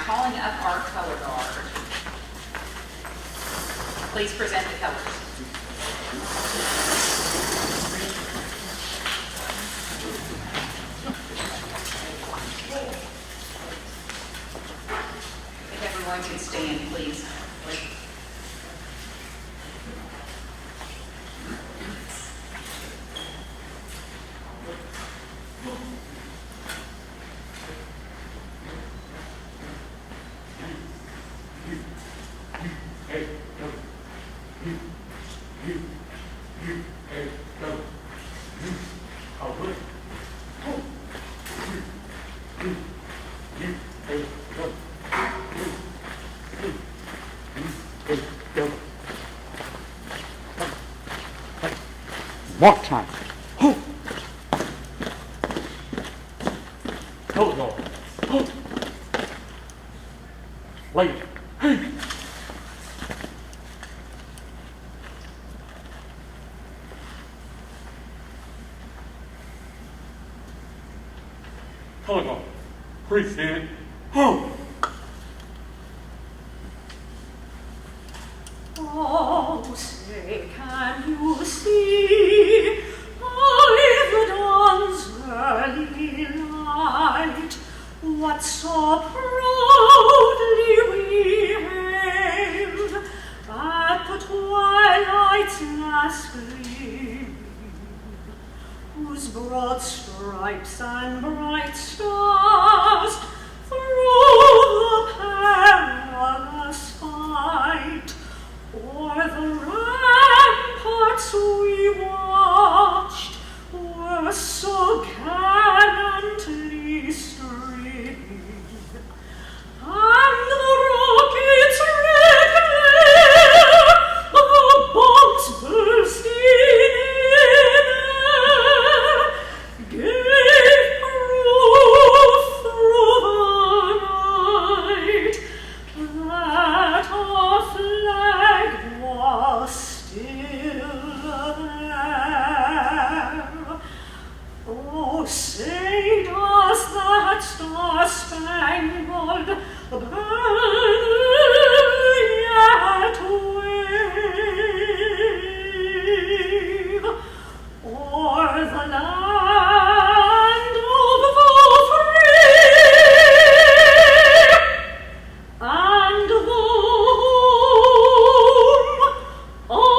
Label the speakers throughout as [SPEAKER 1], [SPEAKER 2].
[SPEAKER 1] calling up our color guard. Please present the colors. If everyone can stand, please.
[SPEAKER 2] Walk time. Hold on. Wait. Hold on. Appreciate it.
[SPEAKER 3] Oh, say, can you see by the dawn's early light what so proudly we hailed at the twilight's last gleam, whose broad stripes and bright stars through the perilous fight o'er the ramparts we watched were so gallantly streamed, and the rockets' red glare, the bombs bursting in air, gave proof through the night that our flag was still there. Oh, say does that star-spangled banner yet wave o'er the land of the free and the home of the brave.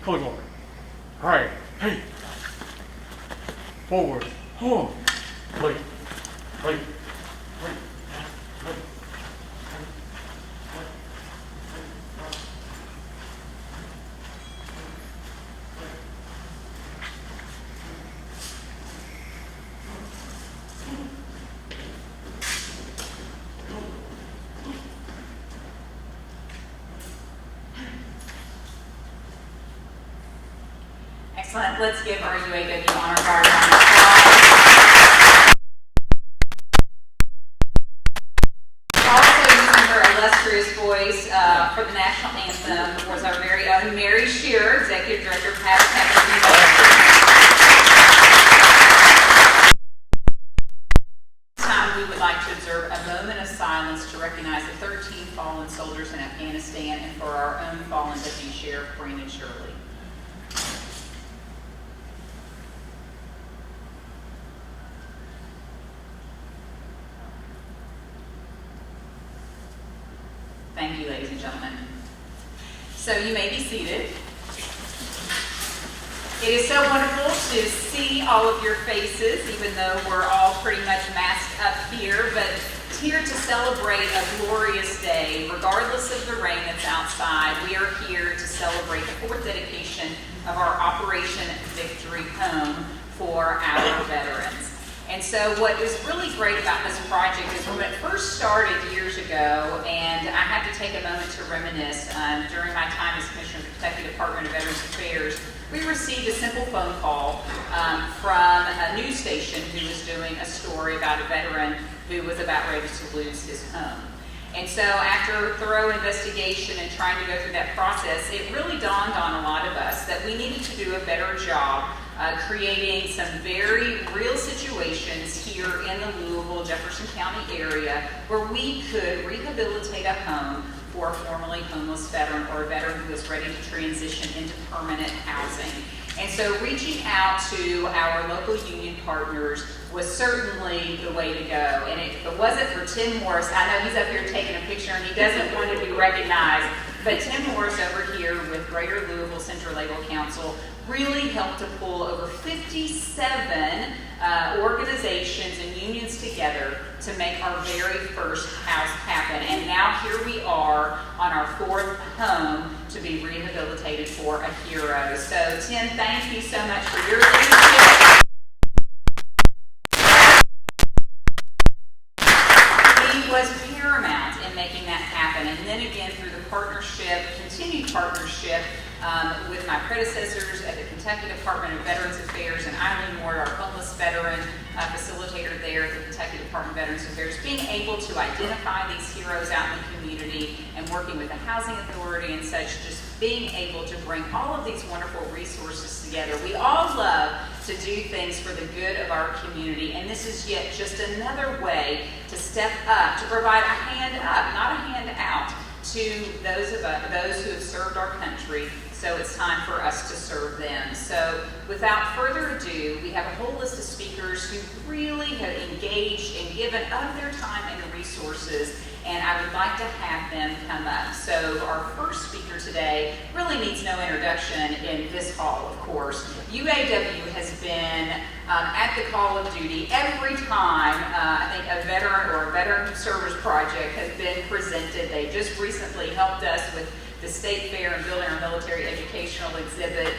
[SPEAKER 2] Hold on. All right. Hey. Forward. Hold. Wait. Wait.
[SPEAKER 1] Excellent. Let's give our UAW Honor Guard a round of applause. Also using her illustrious voice for the national anthem was our very own Mary Shearer, Executive Director of Habitat. This time we would like to observe a moment of silence to recognize the 13 fallen soldiers in Afghanistan and for our own fallen Deputy Sheriff Brandon Shirley. Thank you, ladies and gentlemen. So you may be seated. It is so wonderful to see all of your faces, even though we're all pretty much masked up here, but here to celebrate a glorious day, regardless of the rain that's outside. We are here to celebrate the 4th dedication of our Operation Victory home for our veterans. And so what is really great about this project is when it first started years ago, and I have to take a moment to reminisce, during my time as Commissioner of the Kentucky Department of Veterans Affairs, we received a simple phone call from a news station who was doing a story about a veteran who was about ready to lose his home. And so after thorough investigation and trying to go through that process, it really dawned on a lot of us that we needed to do a better job creating some very real situations here in the Louisville, Jefferson County area where we could rehabilitate a home for a formerly homeless veteran or a veteran who is ready to transition into permanent housing. And so reaching out to our local union partners was certainly the way to go. And if it wasn't for Tim Morris, I know he's up here taking a picture and he doesn't want to be recognized, but Tim Morris over here with Greater Louisville Central Labor Council really helped to pull over 57 organizations and unions together to make our very first house happen. And now here we are on our 4th home to be rehabilitated for a hero. So Tim, thank you so much for your leadership. He was paramount in making that happen. And then again, through the partnership, continued partnership with my predecessors at the Kentucky Department of Veterans Affairs and Eileen Ward, our homeless veteran facilitator there at the Kentucky Department of Veterans Affairs, being able to identify these heroes out in the community and working with the Housing Authority and such, just being able to bring all of these wonderful resources together. We all love to do things for the good of our community, and this is yet just another way to step up, to provide a hand up, not a hand out, to those who have served our country. So it's time for us to serve them. So without further ado, we have a whole list of speakers who really have engaged and given of their time and resources, and I would like to have them come up. So our first speaker today really needs no introduction in this hall, of course. UAW has been at the call of duty every time I think a veteran or a veteran service project has been presented. They just recently helped us with the state fair and building our military educational exhibit,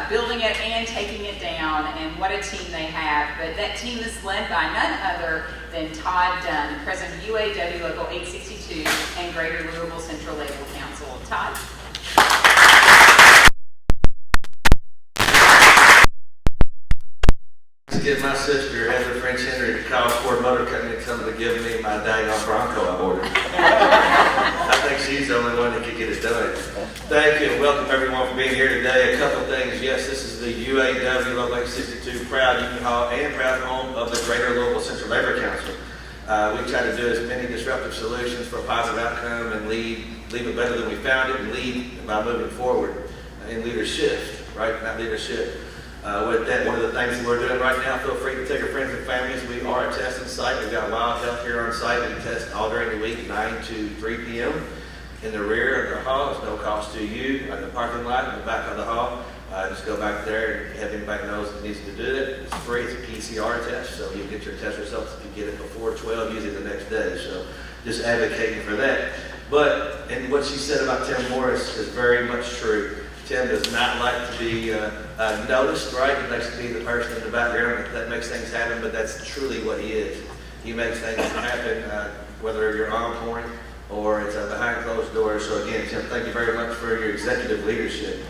[SPEAKER 1] building it and taking it down, and what a team they have. But that team is led by none other than Todd Dunn, President of UAW Local 862 and Greater Louisville Central Labor Council. Todd?
[SPEAKER 4] To get my sister, Heather French Henry, to call Ford Motor Company and tell them to give me my daggone Bronco I ordered. I think she's the only one that could get it done. Thank you and welcome everyone for being here today. A couple things. Yes, this is the UAW Local 862 proud union hall and proud home of the Greater Louisville Central Labor Council. We try to do as many disruptive solutions for a positive outcome and leave it better than we found it, and lead by moving forward in leadership, right? Not leadership. With that, one of the things that we're doing right now, feel free to take your friends and families. We are a testing site. We've got Wild Health here on site. We test all during the week, 9 to 3 p.m. in the rear of the hall. It's no cost to you. In the parking lot, in the back of the hall, just go back there and have anybody knows that needs to do it. It's free. It's a PCR test, so you get your test results if you get it before 12, usually the next day. So just advocating for that. But, and what she said about Tim Morris is very much true. Tim does not like to be noticed, right? He likes to be the person in the background that makes things happen, but that's truly what he is. He makes things happen, whether you're on point or it's behind closed doors. So again, Tim, thank you very much for your executive leadership.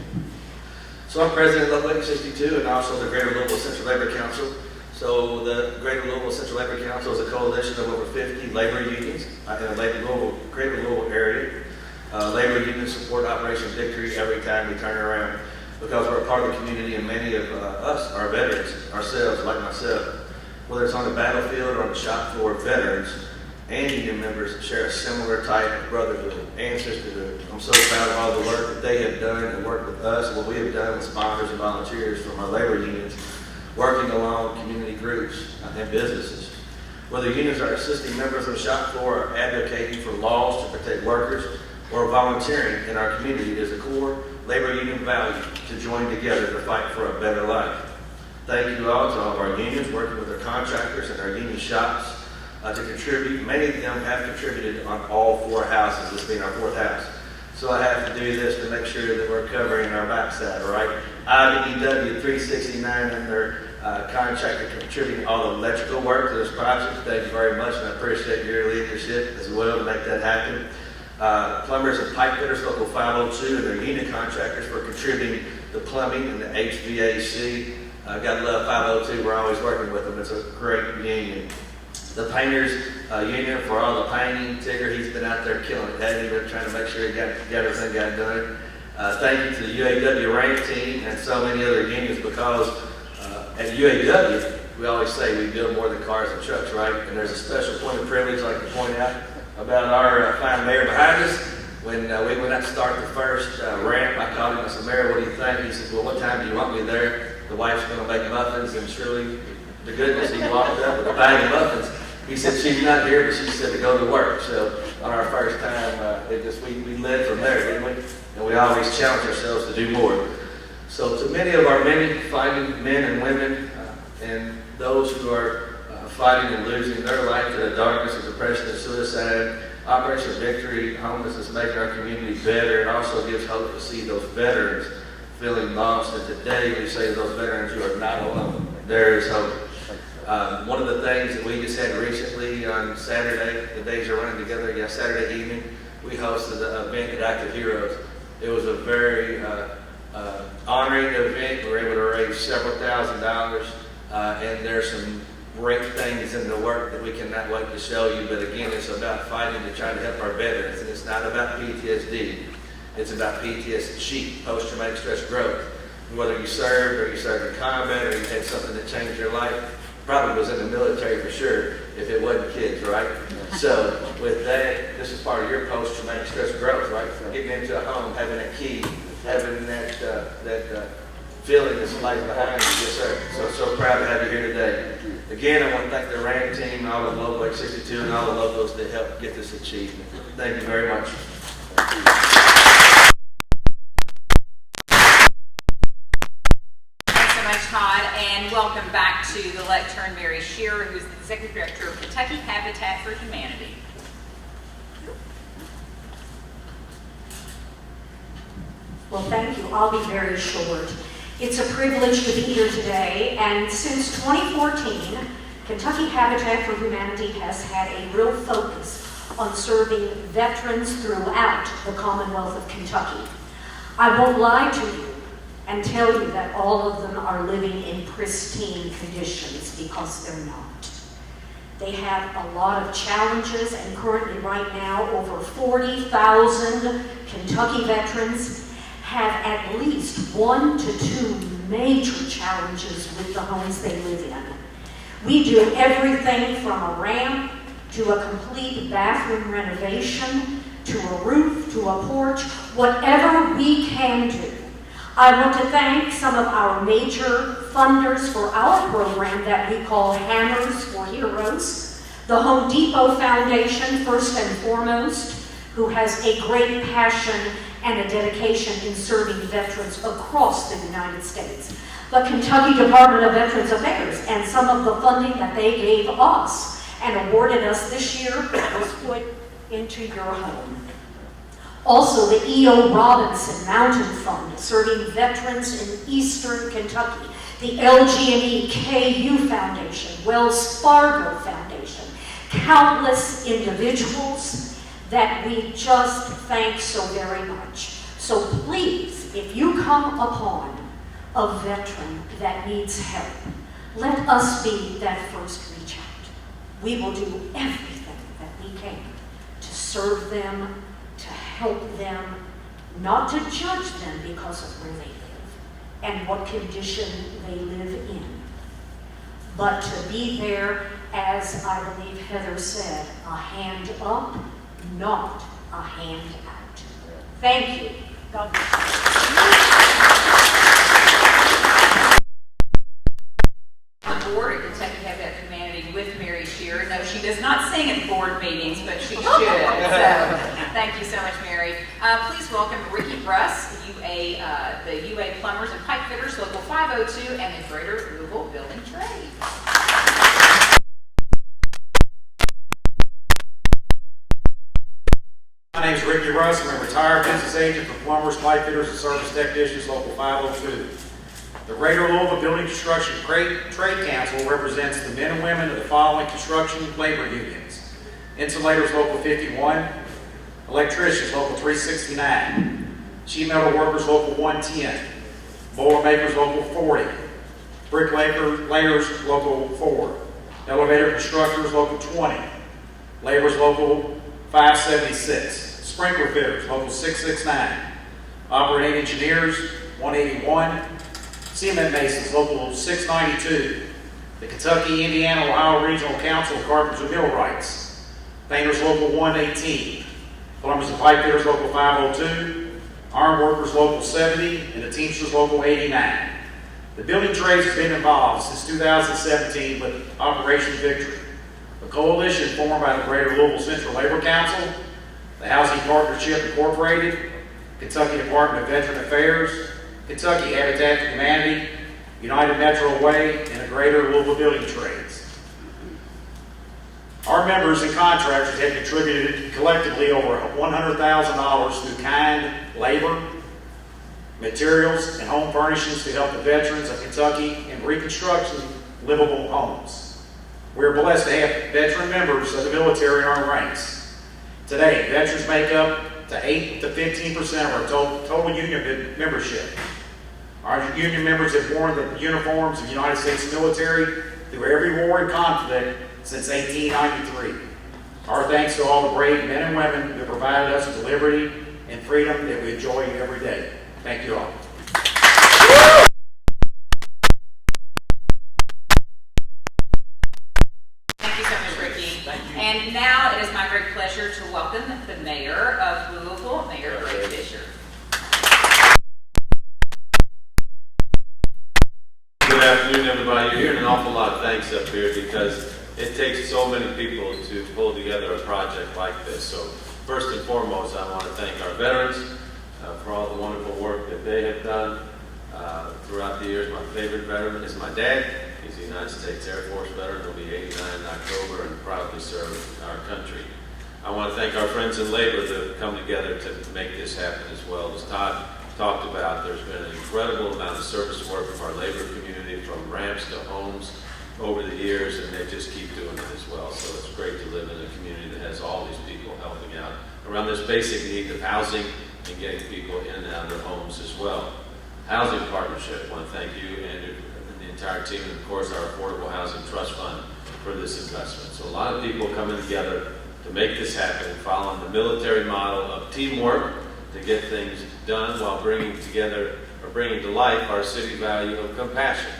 [SPEAKER 4] So I'm president of Local 862 and also the Greater Louisville Central Labor Council. So the Greater Louisville Central Labor Council is a coalition of over 50 labor unions in the Greater Louisville area. Labor unions support Operation Victory every time we turn around because we're a part of the community, and many of us are veterans ourselves, like myself. Whether it's on the battlefield or on the shop floor, veterans and union members share a similar type of brotherhood and sisterhood. I'm so proud of all the work that they have done and worked with us, and what we have done with sponsors and volunteers from our labor unions, working along community groups and businesses. Whether unions are assisting members of the shop floor or advocating for laws to protect workers, or volunteering in our community, is a core labor union value to join together to fight for a better life. Thank you all to all of our unions working with our contractors and our union shops to contribute. Many of them have contributed on all 4 houses, this being our 4th house. So I have to do this to make sure that we're covering our backside, right? IBEW 369 and their contractor contributing all the electrical work to this project. Thank you very much, and I appreciate your leadership as well to make that happen. Plumbers and pipe fitters, Local 502, and their union contractors for contributing the plumbing and the HVAC. Gotta love 502, we're always working with them. It's a great union. The painters union for all the painting. Tigger, he's been out there killing it. Hadn't even trying to make sure he got everything got done. Thank you to the UAW rank team and so many other unions, because at UAW, we always say we build more than cars and trucks, right? And there's a special point of privilege I'd like to point out about our fine mayor behind us. When we went out to start the first ramp, I called him. I said, Mayor, what do you think? He said, well, what time do you want me there? The wife's going to make muffins, and surely to goodness, he walked up with a bag of muffins. He said, she's not here, but she said to go to work. So on our first time, we led from there, didn't we? And we always challenge ourselves to do more. So to many of our many fighting men and women, and those who are fighting and losing their life to the darkness of depression and suicide, Operation Victory, homelessness, making our community better. It also gives hope to see those veterans feeling lost. And today we say to those veterans, you are not alone. There is hope. One of the things that we just had recently on Saturday, the days are running together, Saturday evening, we hosted an event at Active Heroes. It was a very honoring event. We were able to raise several $1,000s, and there's some great things in the work that we cannot wait to show you. But again, it's about fighting to try to help our veterans, and it's not about PTSD. It's about PTSD, post-traumatic stress growth. And whether you served or you served in combat or you had something that changed your life, probably was in the military for sure, if it wasn't kids, right? So with that, this is part of your post-traumatic stress growth, right? Getting into a home, having that key, having that feeling that's lies behind you. Yes, sir. So proud to have you here today. Again, I want to thank the RAND team, all the Local 862, and all the locals that helped get this achievement. Thank you very much.
[SPEAKER 1] Thanks so much, Todd, and welcome back to the lectern, Mary Shearer, who's the Executive Director of Kentucky Habitat for Humanity.
[SPEAKER 5] Well, thank you. I'll be very short. It's a privilege to be here today, and since 2014, Kentucky Habitat for Humanity has had a real focus on serving veterans throughout the Commonwealth of Kentucky. I won't lie to you and tell you that all of them are living in pristine conditions, because they're not. They have a lot of challenges, and currently right now over 40,000 Kentucky veterans have at least 1 to 2 major challenges with the homes they live in. We do everything from a ramp to a complete bathroom renovation, to a roof, to a porch, whatever we can do. I want to thank some of our major funders for our program that we call Hammers for Heroes. The Home Depot Foundation, first and foremost, who has a great passion and a dedication in serving veterans across the United States. The Kentucky Department of Veterans Affairs, and some of the funding that they gave us and awarded us this year was put into your home. Also, the E.O. Robinson Mountain Fund, serving veterans in Eastern Kentucky. The LG&E KU Foundation, Wells Fargo Foundation, countless individuals that we just thank so very much. So please, if you come upon a veteran that needs help, let us be that first reach out. We will do everything that we can to serve them, to help them, not to judge them because of where they live and what condition they live in, but to be there, as I believe Heather said, a hand up, not a hand out. Thank you. God bless you.
[SPEAKER 1] On the board at Kentucky Habitat for Humanity with Mary Shearer. No, she does not sing at board meetings, but she should. So, thank you so much, Mary. Please welcome Ricky Bruss, the UA Plumbers and Pipe Fitters, Local 502, and the Greater Louisville Building Trade.
[SPEAKER 6] My name is Ricky Russ. I'm a retired business agent for plumbers, pipe fitters, and service technicians, Local 502. The Greater Louisville Building Construction Trade Council represents the men and women of the following construction labor unions: Insulators Local 51, Electricians Local 369, Sheet Metal Workers Local 110, Boiler Makers Local 40, Bricklayers Local 4, Elevator Constructors Local 20, Laborers Local 576, Sprinkler Fitters Local 669, Operating Engineers 181, Cement Masons Local 692, the Kentucky, Indiana, Ohio Regional Council of Carpenters and Millwrights, Painters Local 118, Plumbers and Pipe Fitters Local 502, Iron Workers Local 70, and the Teamsters Local 89. The building trades has been involved since 2017 with Operation Victory, a coalition formed by the Greater Louisville Central Labor Council, the Housing Partnership Incorporated, Kentucky Department of Veteran Affairs, Kentucky Habitat for Humanity, United Metro Way, and the Greater Louisville Building Trades. Our members and contractors have contributed collectively over $100,000 through kind labor, materials, and home furnishings to help the veterans of Kentucky in reconstructing livable homes. We are blessed to have veteran members of the military in our ranks. Today, veterans make up to 8 to 15% of our total union membership. Our union members have worn the uniforms of the United States military through every war and conflict since 1893. Our thanks to all the brave men and women who provided us with the liberty and freedom that we enjoy every day. Thank you all.
[SPEAKER 1] Thank you so much, Ricky. Thank you. And now it is my great pleasure to welcome the mayor of Louisville, Mayor Greg Fisher.
[SPEAKER 7] Good afternoon, everybody. You're hearing an awful lot of thanks up here because it takes so many people to pull together a project like this. So first and foremost, I want to thank our veterans for all the wonderful work that they have done throughout the years. My favorite veteran is my dad. He's a United States Air Force veteran. He'll be 89 in October and proudly serve our country. I want to thank our friends in labor that have come together to make this happen as well. As Todd talked about, there's been an incredible amount of service work from our labor community, from ramps to homes over the years, and they just keep doing it as well. So it's great to live in a community that has all these people helping out around this basic need of housing and getting people in and out of their homes as well. Housing Partnership, I want to thank you and the entire team, and of course our Affordable Housing Trust Fund for this investment. So a lot of people coming together to make this happen, following the military model of teamwork to get things done while bringing together or bringing to life our city value of compassion.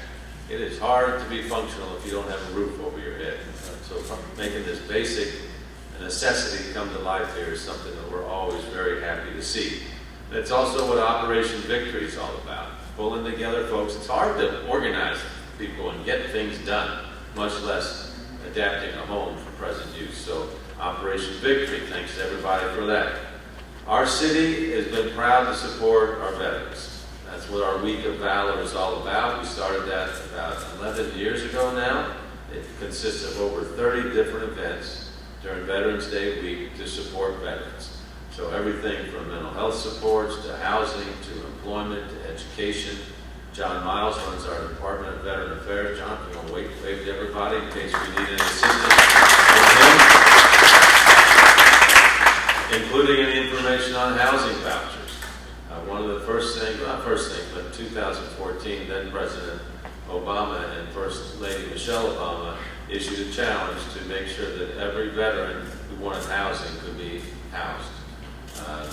[SPEAKER 7] It is hard to be functional if you don't have a roof over your head. So making this basic necessity come to life here is something that we're always very happy to see. That's also what Operation Victory is all about. Pulling together folks. It's hard to organize people and get things done, much less adapting a home for present use. So Operation Victory, thanks to everybody for that. Our city has been proud to support our veterans. That's what our Week of Valor is all about. We started that about 11 years ago now. It consists of over 30 different events during Veterans Day week to support veterans. So everything from mental health supports to housing to employment to education. John Miles runs our Department of Veteran Affairs. John, if you want to wave to everybody in case we need any assistance from him, including any information on housing vouchers. One of the first things, not first thing, but 2014, then President Obama and First Lady Michelle Obama issued a challenge to make sure that every veteran who wanted housing could be housed.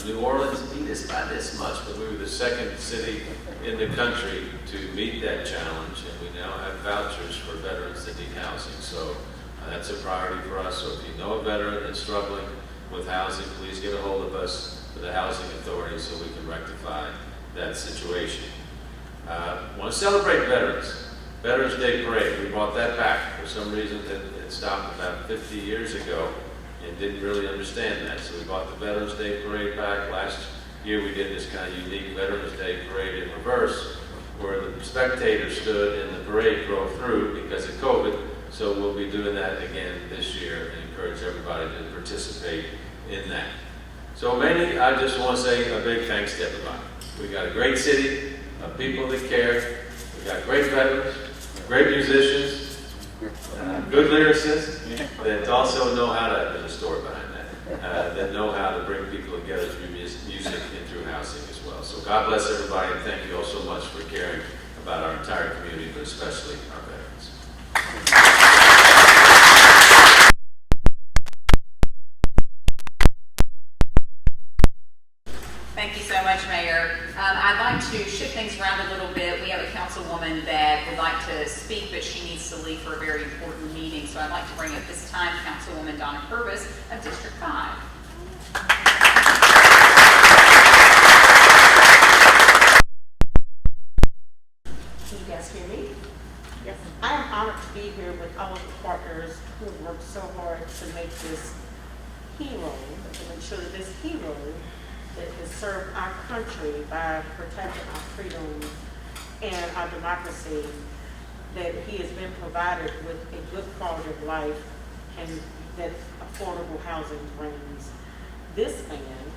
[SPEAKER 7] New Orleans beat us by this much, but we were the second city in the country to meet that challenge, and we now have vouchers for veterans that need housing. So that's a priority for us. So if you know a veteran that's struggling with housing, please get a hold of us for the Housing Authority so we can rectify that situation. Want to celebrate veterans. Veterans Day Parade, we brought that back. For some reason it stopped about 50 years ago and didn't really understand that. So we brought the Veterans Day Parade back. Last year we did this kind of unique Veterans Day Parade in reverse, where the spectators stood and the parade drove through because of COVID. So we'll be doing that again this year and encourage everybody to participate in that. So mainly, I just want to say a big thanks to everybody. We got a great city of people that care. We got great veterans, great musicians, good lyricists that also know how to, there's a story behind that, that know how to bring people together through music and through housing as well. So God bless everybody, and thank you all so much for caring about our entire community, but especially our veterans.
[SPEAKER 1] Thank you so much, Mayor. I'd like to shift things around a little bit. We have a councilwoman that would like to speak, but she needs to leave for a very important meeting. So I'd like to bring at this time Councilwoman Donna Purvis of District 5.
[SPEAKER 8] Can you guys hear me? Yes. I am honored to be here with all of the partners who have worked so hard to make this hero, to make sure that this hero that has served our country by protecting our freedom and our democracy, that he has been provided with a good quality of life and that affordable housing brings. This man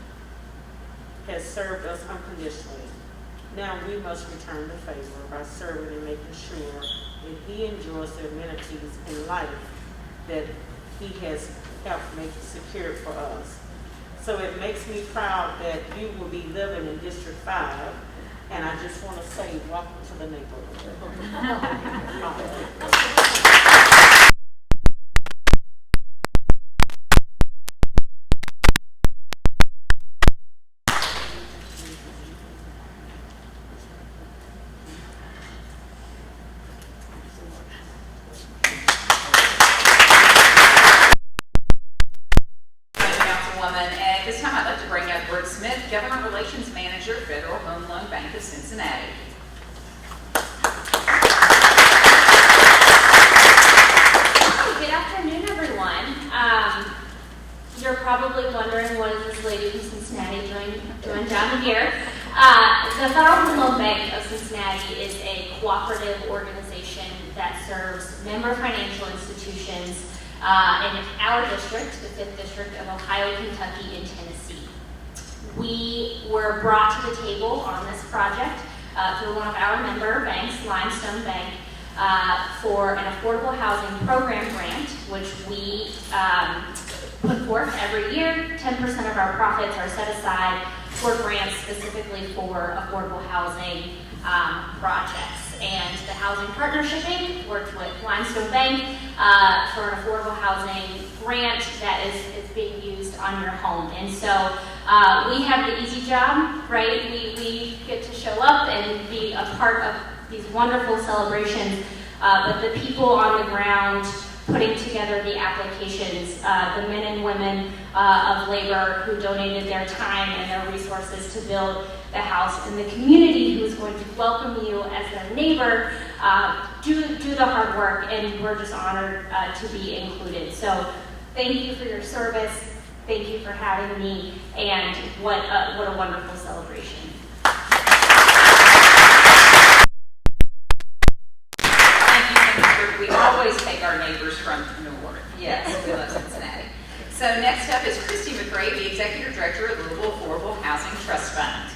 [SPEAKER 8] has served us unconditionally. Now we must return the favor by serving and making sure that he enjoys the amenities in life that he has helped make secured for us. So it makes me proud that you will be living in District 5, and I just want to say welcome to the neighborhood.
[SPEAKER 1] Government Relations Manager, Federal Home Loan Bank of Cincinnati.
[SPEAKER 9] Good afternoon, everyone. You're probably wondering what is this lady from Cincinnati doing down here. The Federal Home Loan Bank of Cincinnati is a cooperative organization that serves member financial institutions in our district, the 5th District of Ohio, Kentucky, and Tennessee. We were brought to the table on this project through one of our member banks, Limestone Bank, for an affordable housing program grant, which we put forth every year. 10% of our profits are set aside for grants specifically for affordable housing projects. And the Housing Partnership Bank worked with Limestone Bank for an affordable housing grant that is being used on your home. And so we have the easy job, right? We get to show up and be a part of these wonderful celebrations, but the people on the ground putting together the applications, the men and women of labor who donated their time and their resources to build the house, and the community who is going to welcome you as their neighbor, do the hard work, and we're just honored to be included. So thank you for your service. Thank you for having me, and what a wonderful celebration.
[SPEAKER 1] Thank you, Senator. We always take our neighbors from north. Yes, we love Cincinnati. So next up is Christy McRae, the Executive Director of Louisville Affordable Housing Trust Fund.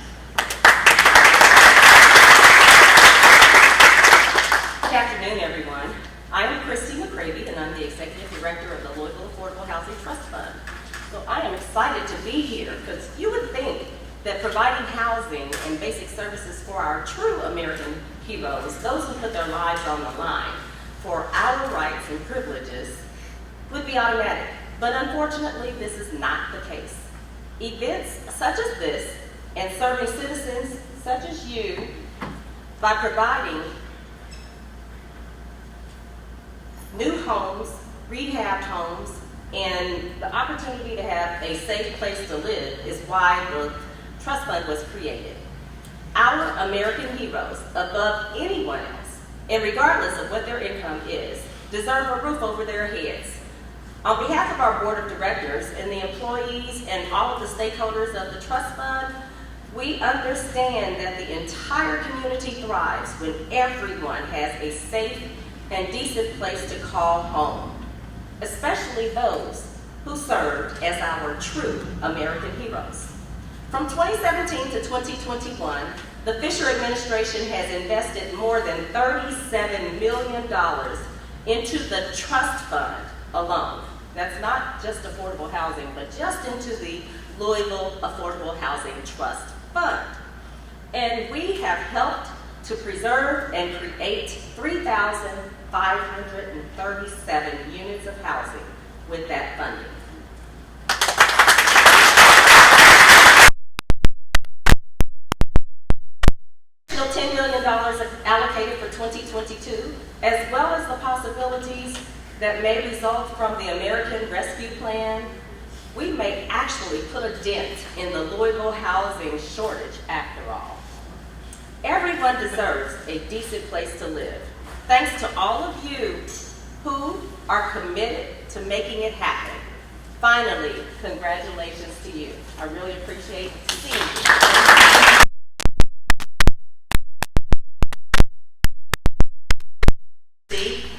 [SPEAKER 10] Good afternoon, everyone. I am Christy McRae, and I'm the Executive Director of the Louisville Affordable Housing Trust Fund. So I am excited to be here because you would think that providing housing and basic services for our true American heroes, those who put their lives on the line for our rights and privileges, would be automatic. But unfortunately, this is not the case. Events such as this and serving citizens such as you by providing new homes, rehabbed homes, and the opportunity to have a safe place to live is why the trust fund was created. Our American heroes, above anyone else, and regardless of what their income is, deserve a roof over their heads. On behalf of our board of directors and the employees and all of the stakeholders of the trust fund, we understand that the entire community thrives when everyone has a safe and decent place to call home, especially those who served as our true American heroes. From 2017 to 2021, The Fisher administration has invested more than $37 million into the trust fund alone. That's not just affordable housing, but just into the Louisville Affordable Housing Trust Fund. And we have helped to preserve and create 3,537 units of housing with that funding. $10 million allocated for 2022, as well as the possibilities that may result from the American Rescue Plan. We may actually put a dent in the Louisville housing shortage after all. Everyone deserves a decent place to live. Thanks to all of you who are committed to making it happen. Finally, congratulations to you. I really appreciate seeing you.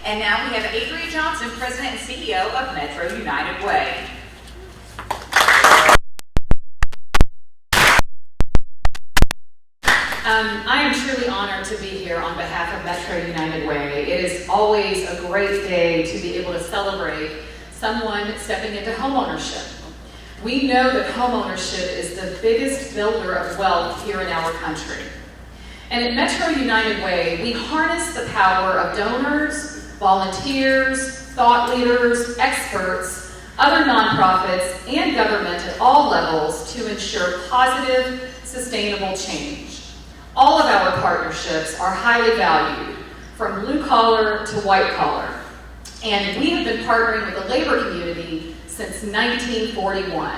[SPEAKER 1] And now we have Adria Johnson, President and CEO of Metro United Way.
[SPEAKER 11] I am truly honored to be here on behalf of Metro United Way. It is always a great day to be able to celebrate someone stepping into homeownership. We know that homeownership is the biggest builder of wealth here in our country. And at Metro United Way, we harness the power of donors, volunteers, thought leaders, experts, other nonprofits, and government at all levels to ensure positive, sustainable change. All of our partnerships are highly valued, from blue collar to white collar. And we have been partnering with the labor community since 1941.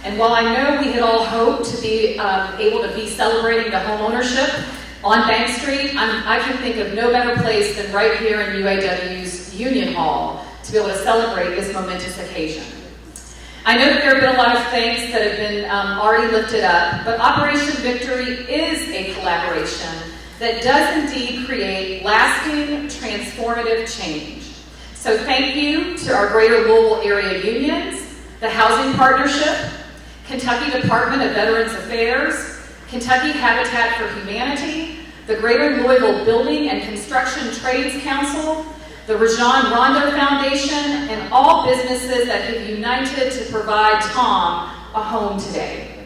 [SPEAKER 11] And while I know we had all hoped to be able to be celebrating the homeownership on Bank Street, I can think of no better place than right here in UAW's Union Hall to be able to celebrate this momentous occasion. I know that there have been a lot of thanks that have been already lifted up, but Operation Victory is a collaboration that does indeed create lasting, transformative change. So thank you to our Greater Louisville area unions, the Housing Partnership, Kentucky Department of Veterans Affairs, Kentucky Habitat for Humanity, the Greater Louisville Building and Construction Trades Council, the Rajon Rondo Foundation, and all businesses that have united to provide Tom a home today.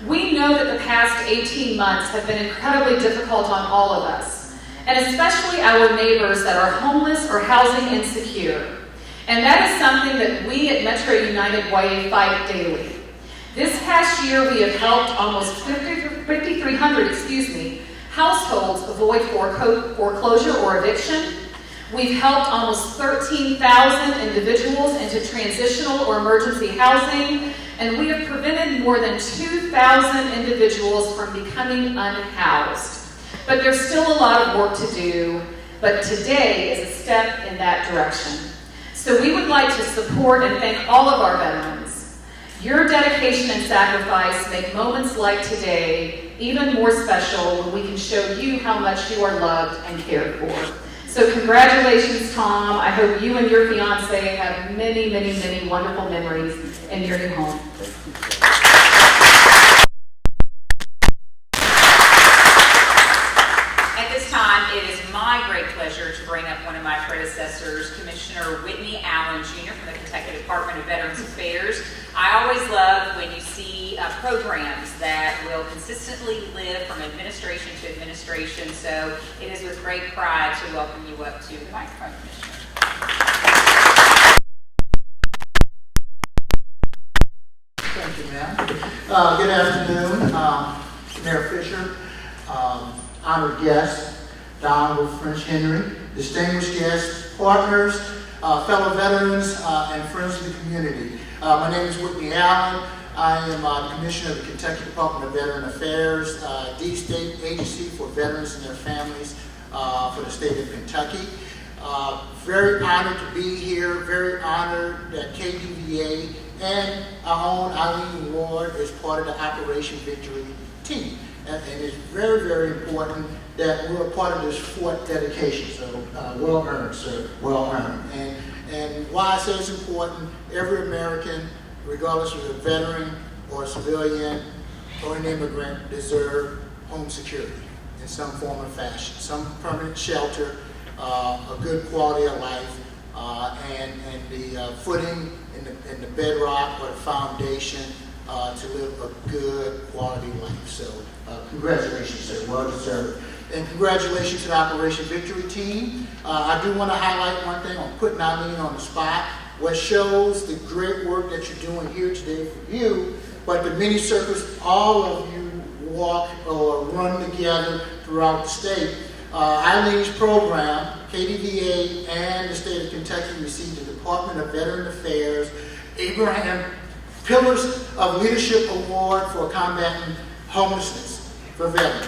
[SPEAKER 11] We know that the past 18 months have been incredibly difficult on all of us, and especially our neighbors that are homeless or housing insecure. And that is something that we at Metro United Way fight daily. This past year, we have helped almost 5,300 households avoid foreclosure or eviction. We've helped almost 13,000 individuals into transitional or emergency housing, and we have prevented more than 2,000 individuals from becoming unhoused. But there's still a lot of work to do, but today is a step in that direction. So we would like to support and thank all of our veterans. Your dedication and sacrifice make moments like today even more special when we can show you how much you are loved and cared for. So congratulations, Tom. I hope you and your fiance have many, many, many wonderful memories in your new home.
[SPEAKER 1] At this time, it is my great pleasure to bring up one of my predecessors, Commissioner Whitney Allen Jr. from the Kentucky Department of Veterans Affairs. I always love when you see programs that will consistently live from administration to administration, so it is with great pride to welcome you up to the microphone, Commissioner.
[SPEAKER 12] Thank you, ma'am. Good afternoon, Mayor Fisher, honored guests, the Honorable French Henry, distinguished guests, partners, fellow veterans, and friends of the community. My name is Whitney Allen. I am the Commissioner of the Kentucky Department of Veteran Affairs, the state agency for veterans and their families for the state of Kentucky. Very honored to be here, very honored that KDVA and our own Eileen Ward is part of the Operation Victory team. And it's very, very important that we're a part of this fourth dedication. So well earned, sir, well earned. And why I say it's important, every American, regardless of a veteran or a civilian or an immigrant, deserve home security in some form or fashion, some permanent shelter, a good quality of life, and the footing and the bedrock or the foundation to live a good quality life. So congratulations, sir, well deserved. And congratulations to the Operation Victory team. I do want to highlight one thing on putting Eileen on the spot. What shows the great work that you're doing here today for you, but the mini circus all of you walk or run together throughout the state. Eileen's program, KDVA and the state of Kentucky received the Department of Veteran Affairs Abraham Pillars of Leadership Award for combating homelessness for veterans.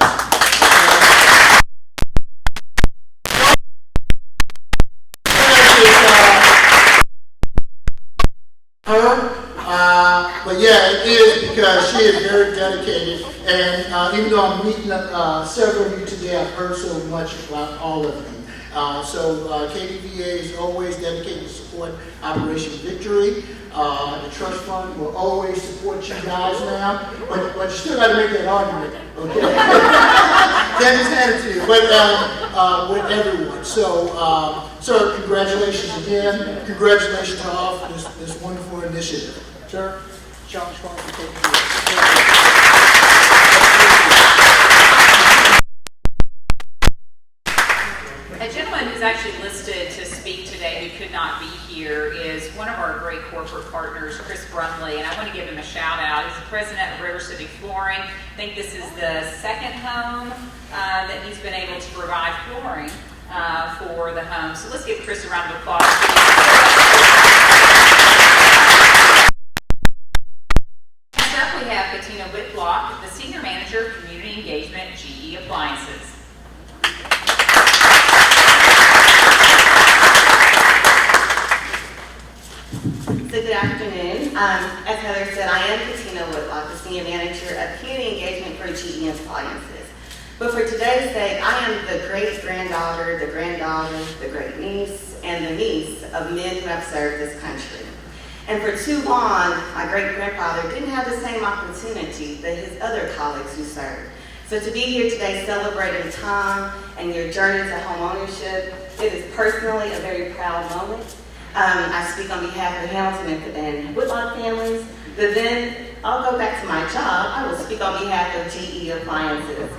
[SPEAKER 12] But yeah, it is because she is very dedicated, and even though I'm meeting several of you today, I've heard so much about all of you. So KDVA is always dedicated to support Operation Victory. The trust fund will always support you guys now, but you still got to make that argument, okay? Can't just hand it to you, but with everyone. So, sir, congratulations again. Congratulations to all for this wonderful initiative. Sir, challenge fund for KDVA.
[SPEAKER 1] A gentleman who's actually listed to speak today who could not be here is one of our great corporate partners, Chris Brumley, and I want to give him a shout out. He's the president of River City Flooring. I think this is the second home that he's been able to provide flooring for the home. So let's give Chris a round of applause. Next up we have Katina Whitlock, the Senior Manager of Community Engagement, GE Appliances.
[SPEAKER 10] So good afternoon. As Heather said, I am Katina Whitlock, the Senior Manager of Community Engagement for GE Appliances. But for today's sake, I am the great-granddaughter, the granddaughter, the great-niece, and the niece of men who have served this country. And for too long, my great-grandfather didn't have the same opportunity that his other colleagues who served. So to be here today celebrating Tom and your journey to home ownership, it is personally a very proud moment. I speak on behalf of the Hamilton and Whitlock families, but then I'll go back to my job. I will speak on behalf of GE Appliances.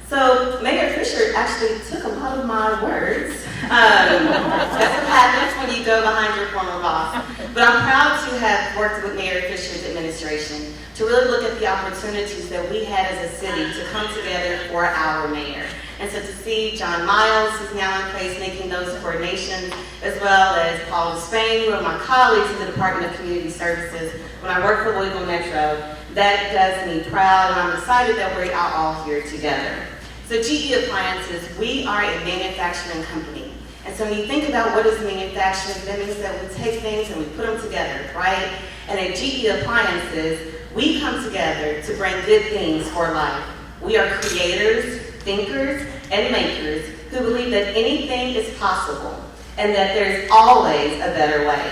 [SPEAKER 10] So Mayor Fisher actually took a lot of my words. That's what happens when you go behind your former boss. But I'm proud to have worked with Mayor Fisher's administration to really look at the opportunities that we had as a city to come together for our mayor. And so to see John Miles, who's now in place making those coordinations, as well as Paul Despain, who are my colleagues in the Department of Community Services, when I work for Louisville Metro, that does me proud, and I'm excited that we're all here together. So GE Appliances, we are a manufacturing company. And so when you think about what is manufacturing, that means that we take things and we put them together, right? And at GE Appliances, we come together to bring good things for life. We are creators, thinkers, and makers who believe that anything is possible and that there's always a better way.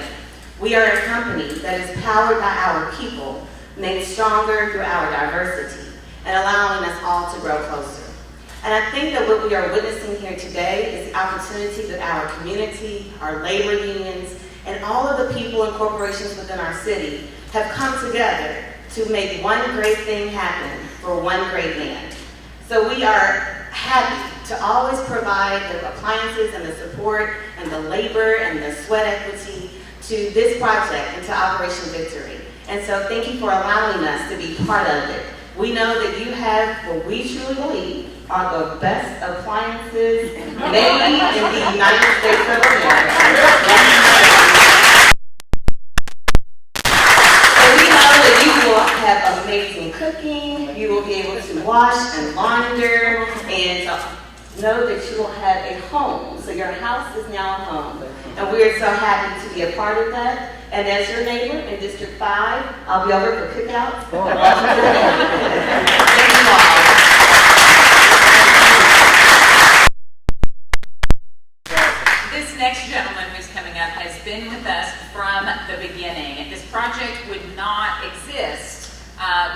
[SPEAKER 10] We are a company that is powered by our people, made stronger through our diversity, and allowing us all to grow closer. And I think that what we are witnessing here today is the opportunity that our community, our labor unions, and all of the people and corporations within our city have come together to make one great thing happen for one great man. So we are happy to always provide the appliances and the support and the labor and the sweat equity to this project and to Operation Victory. And so thank you for allowing us to be part of it. We know that you have what we truly believe are the best appliances made in the United States of America. So we know that you will have amazing cooking, you will be able to wash and launder, and know that you will have a home. So your house is now a home. And we are so happy to be a part of that. And as your neighbor in District 5, I'll be over for cookouts. Thank you all.
[SPEAKER 1] This next gentleman who's coming up has been with us from the beginning. This project would not exist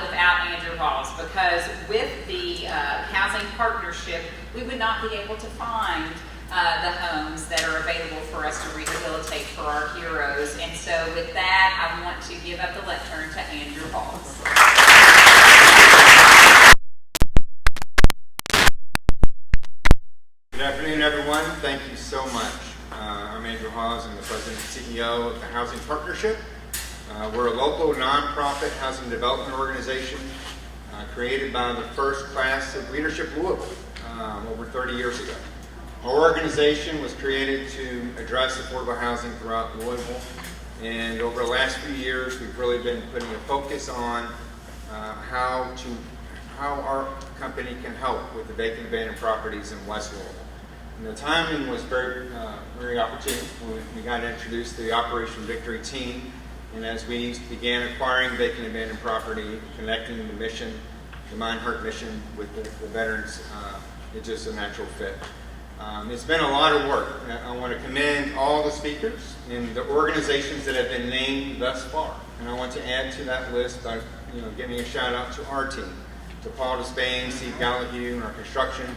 [SPEAKER 1] without Andrew Halls, because with the housing partnership, we would not be able to find the homes that are available for us to rehabilitate for our heroes. And so with that, I want to give up the lectern to Andrew Halls.
[SPEAKER 13] Good afternoon, everyone. Thank you so much. I'm Andrew Hawes. I'm the President and CEO of the Housing Partnership. We're a local nonprofit housing development organization created by the first class of Leadership Louisville over 30 years ago. Our organization was created to address affordable housing throughout Louisville, and over the last few years, we've really been putting a focus on how our company can help with the vacant abandoned properties in West Louisville. And the timing was very opportune when we got introduced to the Operation Victory team, and as we began acquiring vacant abandoned property, connecting the mission, the Mind Heart mission with the veterans, it's just a natural fit. It's been a lot of work. I want to commend all the speakers and the organizations that have been named thus far, and I want to add to that list by giving a shout out to our team, to Paul Despain, Steve Gallagher, and our construction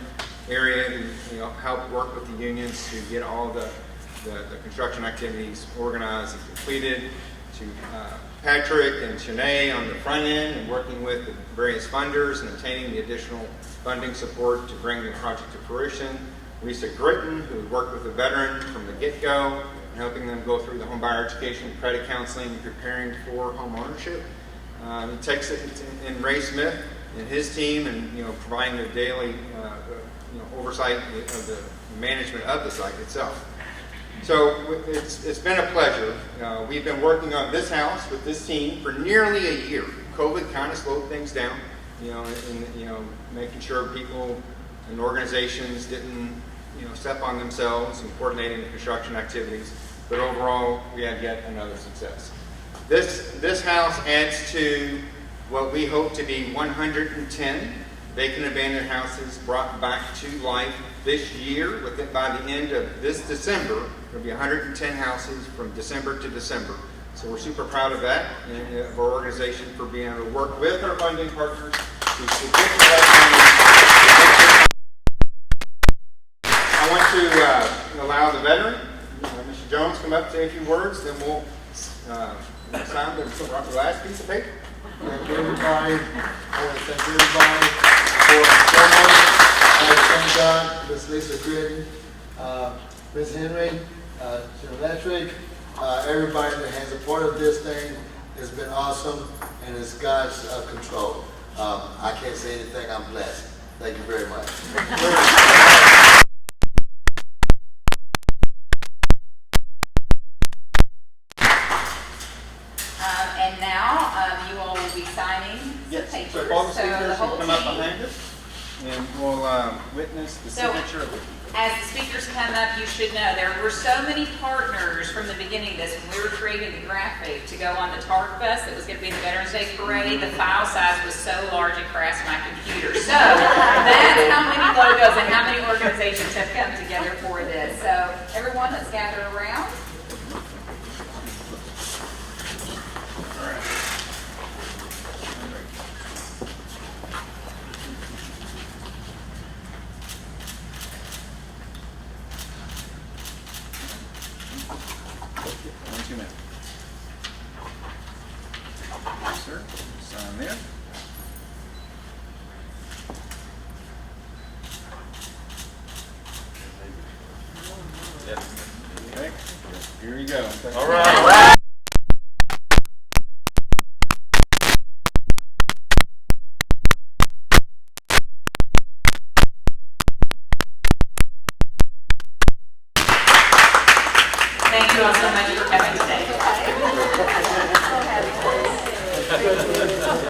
[SPEAKER 13] area who helped work with the unions to get all the construction activities organized and completed, to Patrick and Shanae on the front end and working with the various funders and obtaining the additional funding support to bring the project to fruition, Lisa Gritton, who worked with the veteran from the get-go and helping them go through the home buyer education, credit counseling, and preparing for home ownership. It takes it in Ray Smith and his team, and providing the daily oversight of the management of the site itself. So it's been a pleasure. We've been working on this house with this team for nearly a year. COVID kind of slowed things down, and making sure people and organizations didn't step on themselves and coordinating the construction activities. But overall, we had yet another success. This house adds to what we hope to be 110 vacant abandoned houses brought back to life this year. By the end of this December, there'll be 110 houses from December to December. So we're super proud of that, and of our organization for being able to work with our funding partners to get the right money. I want to allow the veteran, Mr. Jones, come up and say a few words, then we'll sign the last piece of paper.
[SPEAKER 12] Thank you, everybody. I want to thank everybody for foremost. I want to thank God, Ms. Lisa Gritton, Ms. Henry, Patrick, everybody that has a part of this thing. Has been awesome, and it's God's control. I can't say anything. I'm blessed. Thank you very much.
[SPEAKER 1] And now you all will be signing the papers.
[SPEAKER 13] So all the speakers
[SPEAKER 1] the whole
[SPEAKER 13] will come up
[SPEAKER 1] team.
[SPEAKER 13] behind us, and we'll witness the signature of it.
[SPEAKER 1] As the speakers come up, you should know there were so many partners from the beginning of this. When we were creating the graphic to go on the TARC bus that was going to be the Veterans Day Parade, the file size was so large it crashed my computer. So that's how many logos and how many organizations have come together for this. So everyone, let's gather around.
[SPEAKER 13] Sir, sign there. Yep. Okay. Here you go. All right.
[SPEAKER 1] Thank you all so much for coming today.